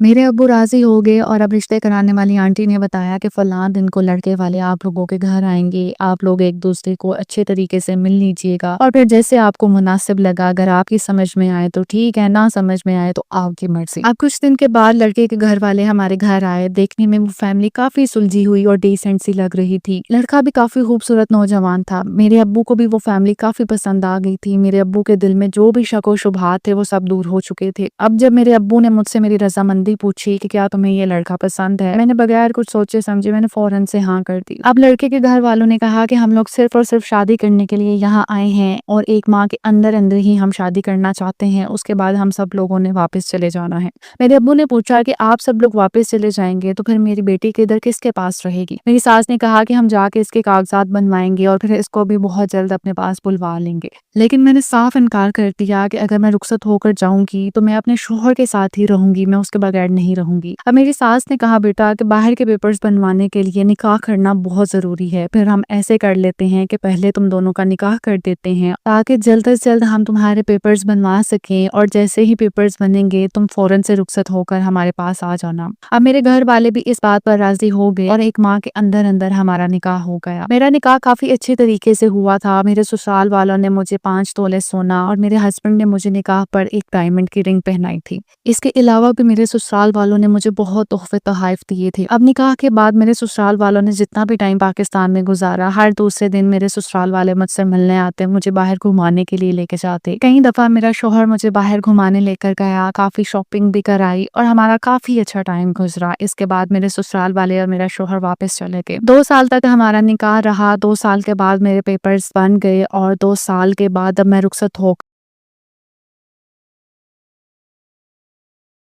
میرے ابو راضی ہو گئے اور اب رشتے کرانے والی آنٹی نے بتایا کہ فلاں دن کو لڑکے والے آپ لوگوں کے گھر آئیں گے، آپ لوگ ایک دوسرے کو اچھے طریقے سے مل لیجیے گا اور پھر جیسے آپ کو مناسب لگا، اگر آپ کی سمجھ میں آئے تو ٹھیک ہے، نہ سمجھ میں آئے تو آپ کی مرضی۔ اب کچھ دن کے بعد لڑکے کے گھر والے ہمارے گھر آئے، دیکھنے میں وہ فیملی کافی سلجھی ہوئی اور ڈیسنٹ سی لگ رہی تھی۔ لڑکا بھی کافی خوبصورت نوجوان تھا۔ میرے ابو کو بھی وہ فیملی کافی پسند آ گئی تھی۔ میرے ابو کے دل میں جو بھی شک و شبہات تھے وہ سب دور ہو چکے تھے۔ اب جب میرے ابو نے مجھ سے میری رضامندی پوچھی کہ کیا تمہیں یہ لڑکا پسند ہے، میں نے بغیر کچھ سوچے سمجھے میں نے فوراً سے ہاں کر دی۔ اب لڑکے کے گھر والوں نے کہا کہ ہم لوگ صرف اور صرف شادی کرنے کے لیے یہاں آئے ہیں اور 1 ماہ کے اندر اندر ہی ہم شادی کرنا چاہتے ہیں، اس کے بعد ہم سب لوگوں نے واپس چلے جانا ہے۔ میرے ابو نے پوچھا کہ آپ سب لوگ واپس چلے جائیں گے تو پھر میری بیٹی کے ادھر کس کے پاس رہے گی؟ میری ساس نے کہا کہ ہم جا کے اس کے کاغذات بنوائیں گے اور پھر اس کو بھی بہت جلد اپنے پاس بلوا لیں گے۔ لیکن میں نے صاف انکار کر دیا کہ اگر میں رخصت ہو کر جاؤں گی تو میں اپنے شوہر کے ساتھ ہی رہوں گی، میں اس کے بغیر نہیں رہوں گی۔ اب میری ساس نے کہا بیٹا کہ باہر کے پیپرز بنوانے کے لیے نکاح کرنا بہت ضروری ہے، پھر ہم ایسے کر لیتے ہیں کہ پہلے تم دونوں کا نکاح کر دیتے ہیں تاکہ جلد از جلد ہم تمہارے پیپرز بنوا سکیں اور جیسے ہی پیپرز بنیں گے تم فوراً سے رخصت ہو کر ہمارے پاس آ جانا۔ اب میرے گھر والے بھی اس بات پر راضی ہو گئے اور 1 ماہ کے اندر اندر ہمارا نکاح ہو گیا۔ میرا نکاح کافی اچھے طریقے سے ہوا تھا۔ میرے سسرال والوں نے مجھے 5 تولے سونا اور میرے ہسبینڈ نے مجھے نکاح پر ایک ڈائمنڈ کی رنگ پہنائی تھی۔ اس کے علاوہ بھی میرے سسرال والوں نے مجھے بہت تحفے تحائف دیے تھے۔ اب نکاح کے بعد میرے سسرال والوں نے جتنا بھی ٹائم پاکستان میں گزارا، ہر دوسرے دن میرے سسرال والے مجھ سے ملنے آتے، مجھے باہر گھمانے کے لیے لے کے جاتے۔ کئی دفعہ میرا شوہر مجھے باہر گھمانے لے کر گیا، کافی شاپنگ بھی کرائی اور ہمارا کافی اچھا ٹائم گزرا۔ اس کے بعد میرے سسرال والے اور میرا شوہر واپس چلے گئے۔ 2 سال تک ہمارا نکاح رہا۔ 2 سال کے بعد میرے پیپرز بن گئے اور 2 سال کے بعد اب میں رخصت ہو